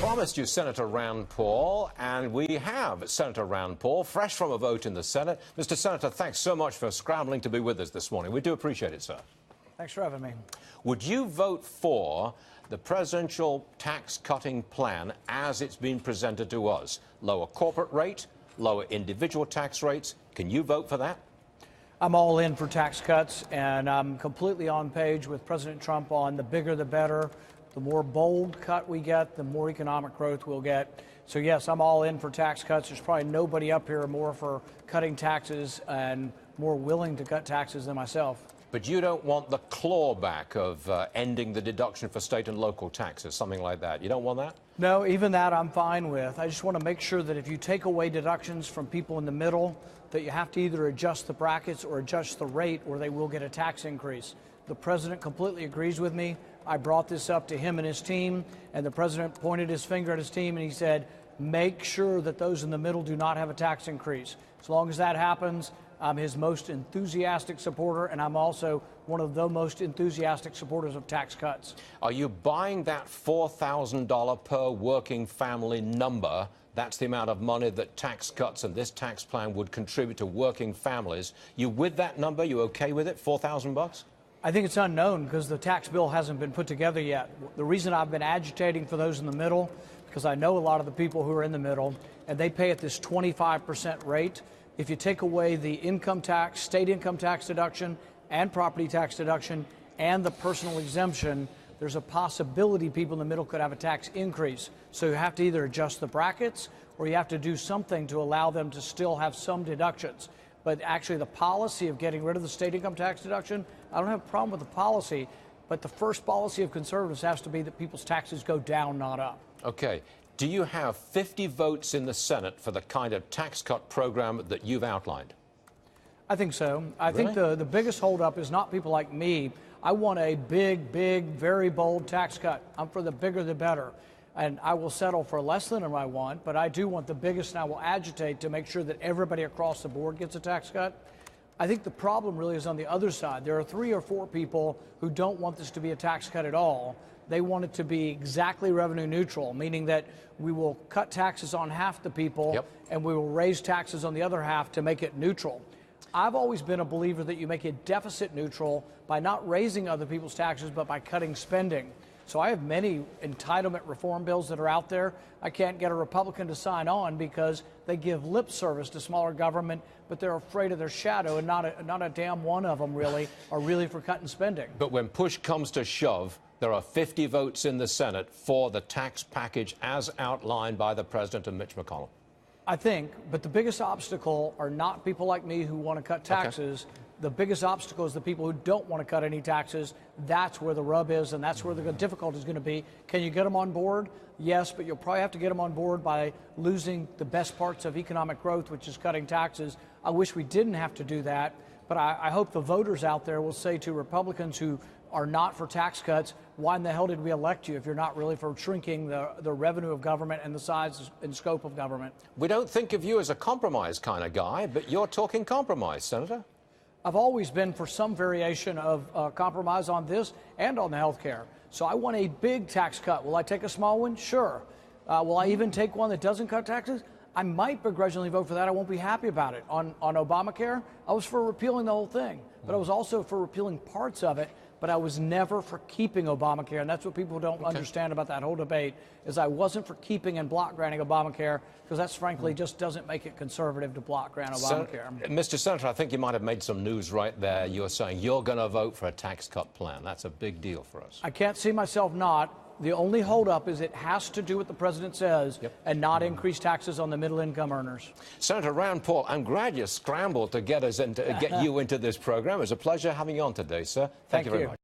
Promised you Senator Rand Paul, and we have Senator Rand Paul, fresh from a vote in the Senate. Mr. Senator, thanks so much for scrambling to be with us this morning. We do appreciate it, sir. Thanks for having me. Would you vote for the presidential tax-cutting plan as it's been presented to us? Lower corporate rate, lower individual tax rates. Can you vote for that? I'm all in for tax cuts, and I'm completely on page with President Trump on the bigger the better. The more bold cut we get, the more economic growth we'll get. So yes, I'm all in for tax cuts. There's probably nobody up here more for cutting taxes and more willing to cut taxes than myself. But you don't want the clawback of ending the deduction for state and local taxes, something like that. You don't want that? No, even that I'm fine with. I just want to make sure that if you take away deductions from people in the middle, that you have to either adjust the brackets or adjust the rate, or they will get a tax increase. The president completely agrees with me. I brought this up to him and his team, and the president pointed his finger at his team and he said, make sure that those in the middle do not have a tax increase. As long as that happens, I'm his most enthusiastic supporter, and I'm also one of the most enthusiastic supporters of tax cuts. Are you buying that $4,000 per working family number? That's the amount of money that tax cuts and this tax plan would contribute to working families. You with that number? You okay with it? $4,000? I think it's unknown because the tax bill hasn't been put together yet. The reason I've been agitating for those in the middle, because I know a lot of the people who are in the middle, and they pay at this 25% rate. If you take away the income tax, state income tax deduction, and property tax deduction, and the personal exemption, there's a possibility people in the middle could have a tax increase. So you have to either adjust the brackets or you have to do something to allow them to still have some deductions. But actually the policy of getting rid of the state income tax deduction, I don't have a problem with the policy, but the first policy of conservatives has to be that people's taxes go down, not up. Okay. Do you have 50 votes in the Senate for the kind of tax cut program that you've outlined? I think so. I think the biggest holdup is not people like me. I want a big, very bold tax cut. I'm for the bigger the better. And I will settle for less than I want, but I do want the biggest, and I will agitate to make sure that everybody across the board gets a tax cut. I think the problem really is on the other side. There are 3 or 4 people who don't want this to be a tax cut at all. They want it to be exactly revenue neutral, meaning that we will cut taxes on half the people and we will raise taxes on the other half to make it neutral. I've always been a believer that you make it deficit neutral by not raising other people's taxes, but by cutting spending. So I have many entitlement reform bills that are out there. I can't get a Republican to sign on because they give lip service to smaller government, but they're afraid of their shadow, and not a damn one of them really are really for cutting spending. But when push comes to shove, there are 50 votes in the Senate for the tax package as outlined by the president and Mitch McConnell. I think, but the biggest obstacle are not people like me who want to cut taxes. Okay. The biggest obstacle is the people who don't want to cut any taxes. That's where the rub is, and that's where the difficulty is going to be. Can you get them on board? Yes, but you'll probably have to get them on board by losing the best parts of economic growth, which is cutting taxes. I wish we didn't have to do that, but I hope the voters out there will say to Republicans who are not for tax cuts, why in the hell did we elect you if you're not really for shrinking the revenue of government and the size and scope of government? We don't think of you as a compromise kind of guy, but you're talking compromise, Senator. I've always been for some variation of compromise on this and on the health care. So I want a big tax cut. Will I take a small one? Sure. Will I even take one that doesn't cut taxes? I might begrudgingly vote for that. I won't be happy about it. On Obamacare, I was for repealing the whole thing, but I was also for repealing parts of it. But I was never for keeping Obamacare, and that's what people don't understand about that whole debate, is I wasn't for keeping and block granting Obamacare, because that's frankly just doesn't make it conservative to block grant Obamacare. Mr. Senator, I think you might have made some news right there. You're saying you're going to vote for a tax cut plan. That's a big deal for us. I can't see myself not. The only holdup is it has to do what the president says and not increase taxes on the middle income earners. Senator Rand Paul, I'm glad you scrambled to get us into, get you into this program. It was a pleasure having you on today, sir. Thank you very much.